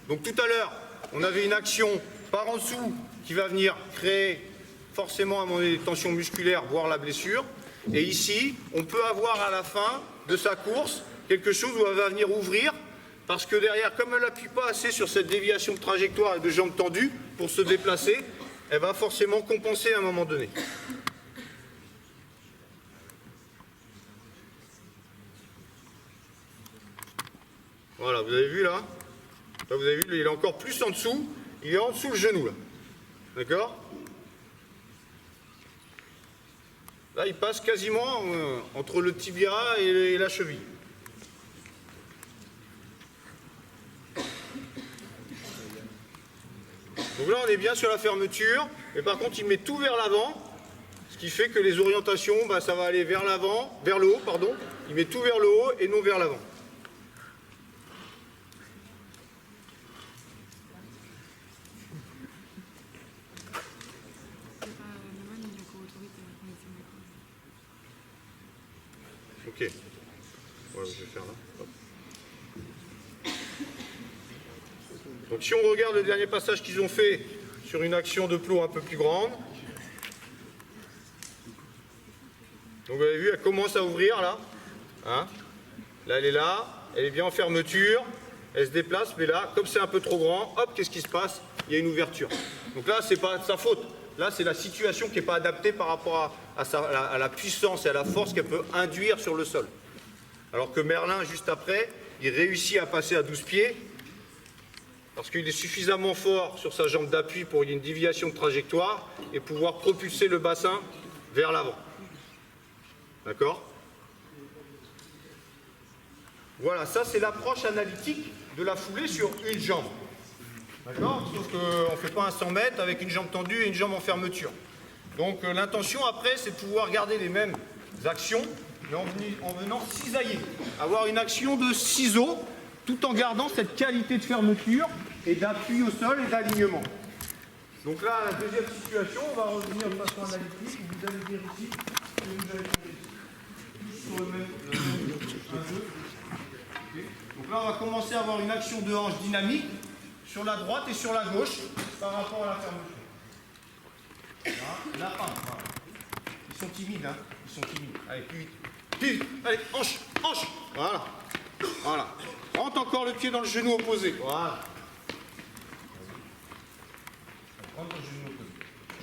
Donc tout à l'heure, on avait une action par en dessous qui va venir créer forcément à un moment donné des tensions musculaires, voire la blessure. Et ici, on peut avoir à la fin de sa course quelque chose où elle va venir ouvrir parce que derrière, comme elle n'appuie pas assez sur cette déviation de trajectoire et de jambe tendue pour se déplacer, elle va forcément compenser à un moment donné. Voilà, vous avez vu là? Là, vous avez vu, il est encore plus en dessous. Il est en dessous le genou là. D'accord? Là, il passe quasiment entre le tibia et la cheville. Donc là, on est bien sur la fermeture, mais par contre, il met tout vers l'avant, ce qui fait que les orientations, ça va aller vers l'avant, vers le haut, pardon. Il met tout vers le haut et non vers l'avant. Ok. Voilà, je vais faire là. Hop. Donc si on regarde le dernier passage qu'ils ont fait sur une action de plot un peu plus grande, donc vous avez vu, elle commence à ouvrir là. Hein, là, elle est bien en fermeture, elle se déplace, mais là, comme c'est un peu trop grand, hop, qu'est-ce qui se passe? Il y a une ouverture. Donc là, c'est pas de sa faute. Là, c'est la situation qui n'est pas adaptée par rapport à la puissance et à la force qu'elle peut induire sur le sol. Alors que Merlin, juste après, il réussit à passer à 12 pieds parce qu'il est suffisamment fort sur sa jambe d'appui pour qu'il y ait une déviation de trajectoire et pouvoir propulser le bassin vers l'avant. D'accord? Voilà, ça c'est l'approche analytique de la foulée sur une jambe. D'accord? Sauf qu'on ne fait pas un 100 mètres avec une jambe tendue et une jambe en fermeture. Donc l'intention après, c'est de pouvoir garder les mêmes actions, mais en venant cisailler. Avoir une action de ciseau, tout en gardant cette qualité de fermeture et d'appui au sol et d'alignement. Donc là, la deuxième situation, on va revenir de façon analytique. Vous allez dire ici que vous allez tomber ici. Tous sur le même 1, 2. Okay. Donc là, on va commencer à avoir une action de hanche dynamique sur la droite et sur la gauche par rapport à la fermeture. Là, voilà. Ils sont timides, hein. Ils sont timides. Allez, plus vite. Plus vite. Allez, hanche, hanche. Voilà. Voilà. Rentre encore le pied dans le genou opposé. Voilà. Rentre le genou opposé.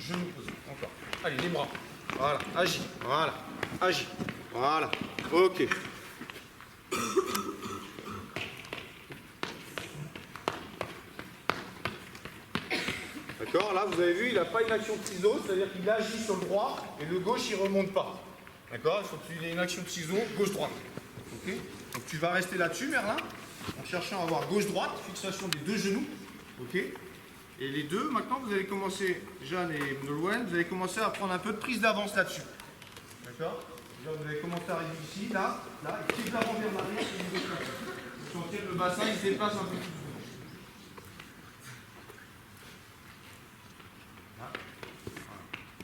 Genou opposé. Encore. Allez, les bras. Voilà. Agis. Voilà. Agis. Voilà. Ok. D'accord, là vous avez vu, il n'a pas une action de ciseau, c'est-à-dire qu'il agit sur le droit et le gauche il ne remonte pas. D'accord, il faut qu'il ait une action de ciseau gauche-droite. Ok, donc tu vas rester là-dessus, Merlin, en cherchant à avoir gauche-droite, fixation des deux genoux. Ok, et les deux, maintenant vous allez commencer, Jeanne et Nolwenn, vous allez commencer à prendre un peu de prise d'avance là-dessus. D'accord, vous allez commencer à arriver ici, là, et prise d'avant vers l'arrière et vous déplacez. Vous sentez que le bassin il se déplace un peu plus.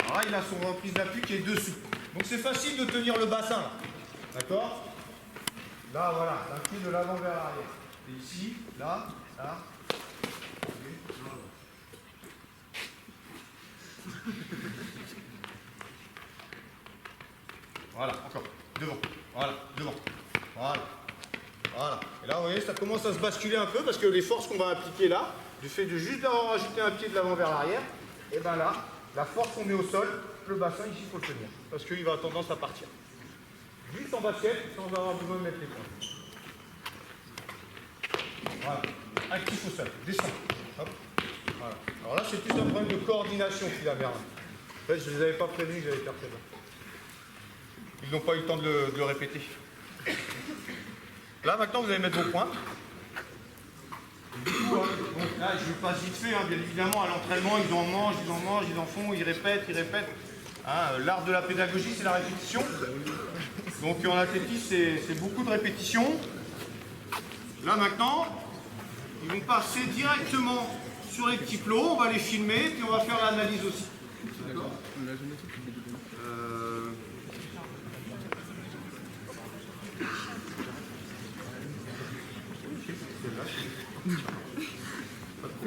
Alors là, il a son reprise d'appui qui est dessous. Donc c'est facile de tenir le bassin là. D'accord? Là, voilà, d'un pied de l'avant vers l'arrière. Et ici, là, là. Voilà, encore. Devant. Voilà, devant. Voilà. Voilà. Et là, vous voyez, ça commence à se basculer un peu parce que les forces qu'on va appliquer là, du fait de juste d'avoir rajouté un pied de l'avant vers l'arrière, et bien là, la force qu'on met au sol, le bassin ici, il faut le tenir. Parce qu'il va avoir tendance à partir. Juste en basket, sans avoir besoin de mettre les points. Voilà. Actif au sol. Descends. Hop. Voilà. Alors là, c'est plus un problème de coordination qu'il a, Merlin. En fait, je ne les avais pas prévenus que j'allais faire ça. Ils n'ont pas eu le temps de le répéter. Là, maintenant, vous allez mettre vos points. Du coup, donc là, je passe vite fait, hein, bien évidemment, à l'entraînement, ils en mangent, ils en font, ils répètent. Hein, l'art de la pédagogie, c'est la répétition. Donc en athlétisme, c'est beaucoup de répétitions. Là maintenant, ils vont passer directement sur les petits plots, on va les filmer, puis on va faire l'analyse aussi. D'accord.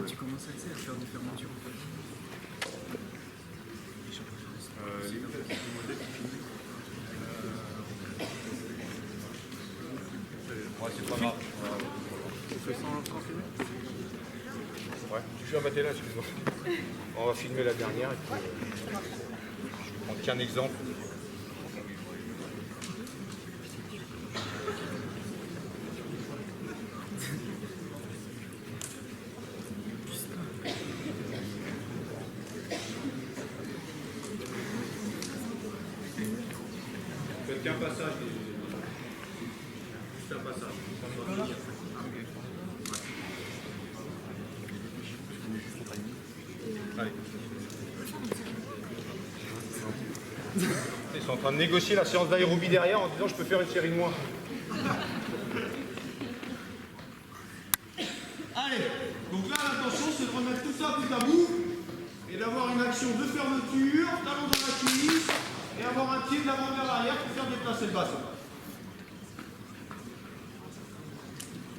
Tu commences à faire des fermetures. Ouais, c'est pas grave. Tu fais sans filmer? Ouais, tu fais arrêter là, excuse-moi. On va filmer la dernière et puis je vais prendre qu'un exemple. Faites qu'un passage. Juste un passage. Allez. Ils sont en train de négocier la séance d'aérobie derrière en disant je peux faire une série de moins. Allez, donc là l'intention c'est de remettre tout ça bout à bout et d'avoir une action de fermeture, talon dans la cuisse et avoir un pied de l'avant vers l'arrière pour faire déplacer le bassin.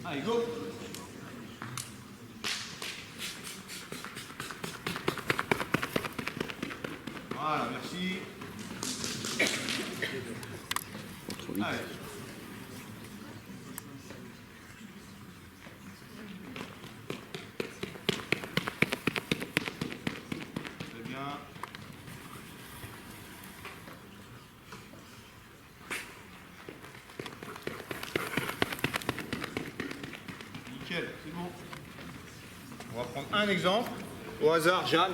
Allez, go! Voilà, merci. Allez. Très bien. Nickel, c'est bon. On va prendre un exemple. Au hasard, Jeanne.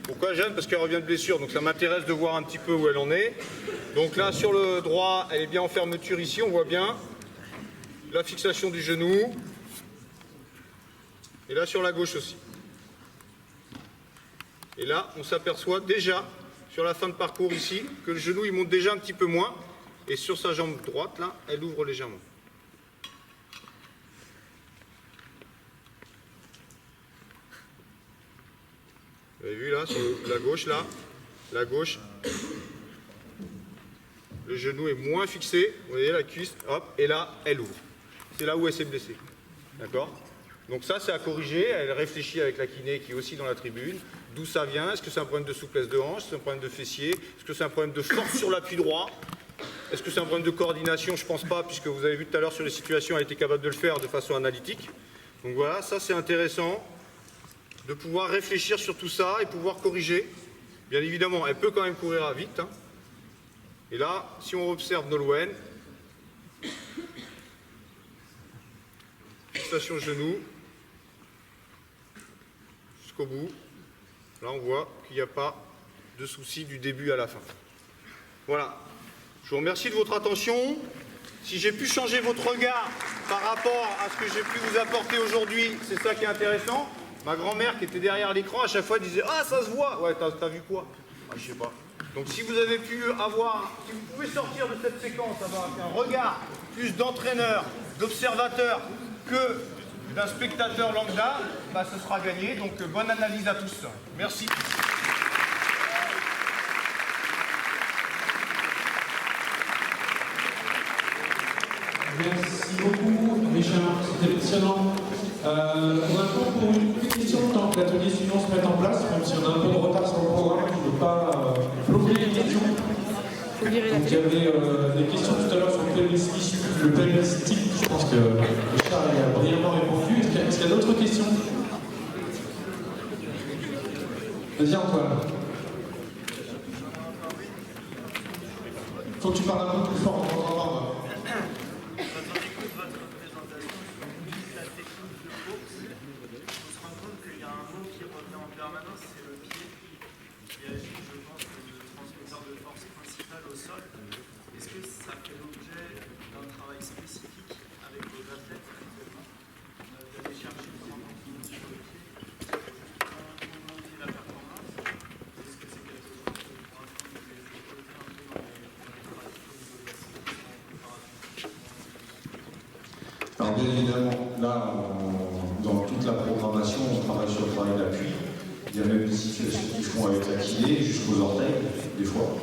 Pourquoi Jeanne? Parce qu'elle revient de blessure, donc ça m'intéresse de voir un petit peu où elle en est. Donc là, sur le droit, elle est bien en fermeture ici, on voit bien la fixation du genou. Et là, sur la gauche aussi. Et là, on s'aperçoit déjà, sur la fin de parcours ici, que le genou, il monte déjà un petit peu moins. Et sur sa jambe droite, là, elle ouvre légèrement. Vous avez vu là, sur la gauche, là, la gauche, le genou est moins fixé, vous voyez la cuisse, hop, et là, elle ouvre. C'est là où elle s'est blessée. D'accord? Donc ça, c'est à corriger, elle réfléchit avec la kiné qui est aussi dans la tribune. D'où ça vient? Est-ce que c'est un problème de souplesse de hanche? Est-ce que c'est un problème de fessier? Est-ce que c'est un problème de force sur l'appui droit? Est-ce que c'est un problème de coordination? Je ne pense pas, puisque vous avez vu tout à l'heure sur les situations, elle était capable de le faire de façon analytique. Donc voilà, ça c'est intéressant de pouvoir réfléchir sur tout ça et pouvoir corriger. Bien évidemment, elle peut quand même courir à vite. Hein. Et là, si on observe Nolwenn, fixation genou, jusqu'au bout. Là, on voit qu'il n'y a pas de souci du début à la fin. Voilà. Je vous remercie de votre attention. Si j'ai pu changer votre regard par rapport à ce que j'ai pu vous apporter aujourd'hui, c'est ça qui est intéressant. Ma grand-mère qui était derrière l'écran, à chaque fois disait « Ah, ça se voit !» Ouais, t'as vu quoi? Ah, je sais pas. Donc si vous avez pu avoir, si vous pouvez sortir de cette séquence, avoir un regard plus d'entraîneur, d'observateur que d'un spectateur lambda, bah, ce sera gagné. Donc bonne analyse à tous. Merci. Merci beaucoup, Richard, c'était passionnant. On a le temps pour une petite question tant que l'atelier suivant se met en place, même si on a un peu de retard sur le programme, je ne veux pas bloquer les questions. Donc, il y avait des questions tout à l'heure sur le pelvis stick. Je pense que Richard a brillamment répondu. Est-ce qu'il y a d'autres questions? Vas-y, Antoine. Il faut que tu parles un peu plus fort. qui revient en permanence, c'est le pied qui agit, je pense, de transmetteur de force principale au sol. Est-ce que ça fait l'objet d'un travail spécifique avec les athlètes actuellement, d'aller chercher vraiment sur le pied, augmenter la performance? Est-ce que c'est quelque chose que pour l'instant vous avez développé un peu dans les pratiques au niveau de la sélection en préparation? Alors bien évidemment, là, dans toute la programmation, on travaille sur le travail d'appui. Il y a même des situations qui font avec la kiné jusqu'aux orteils, des fois.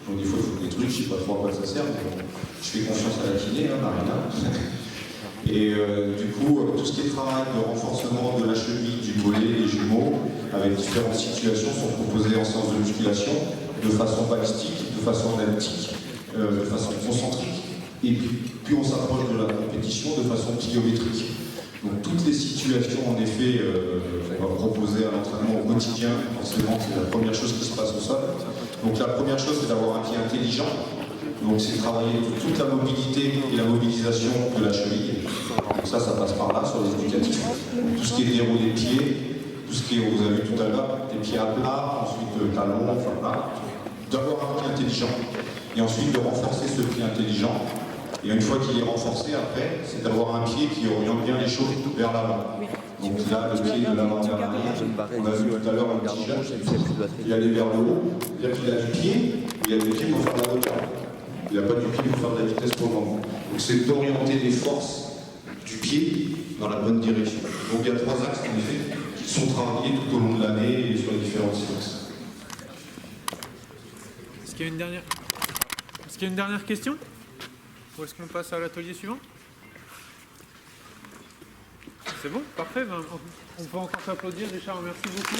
Donc des fois, il faut des trucs, je ne sais pas trop à quoi ça sert, mais je fais confiance à la kiné, Marina. Et du coup, tout ce qui est travail de renforcement de la cheville, du mollet, des jumeaux, avec différentes situations, sont proposés en séance de musculation de façon balistique, de façon analytique, de façon concentrique. Et puis on s'approche de la compétition de façon pliométrique. Donc toutes les situations, en effet, on va proposer à l'entraînement au quotidien. Forcément, c'est la première chose qui se passe au sol. Donc la première chose, c'est d'avoir un pied intelligent. Donc c'est travailler toute la mobilité et la mobilisation de la cheville. Donc ça passe par là, sur les éducatifs. Tout ce qui est déroulé de pied, tout ce qui est, vous avez vu tout à l'heure, les pieds à plat, ensuite talons, enfin là. D'avoir un pied intelligent. Et ensuite de renforcer ce pied intelligent. Et une fois qu'il est renforcé, après, c'est d'avoir un pied qui oriente bien les choses vers l'avant. Donc là, le pied de l'avant vers l'arrière, on a vu tout à l'heure un petit jeune, il allait vers le haut, c'est-à-dire qu'il a du pied, il a du pied pour faire de la hauteur. Il n'a pas du pied pour faire de la vitesse pour le moment. Donc c'est d'orienter les forces du pied dans la bonne direction. Donc il y a 3 axes, en effet, qui sont travaillés tout au long de l'année et sur les différentes séances. Est-ce qu'il y a une dernière question? Ou est-ce qu'on passe à l'atelier suivant? C'est bon? Parfait. On peut encore t'applaudir, Richard. Merci beaucoup.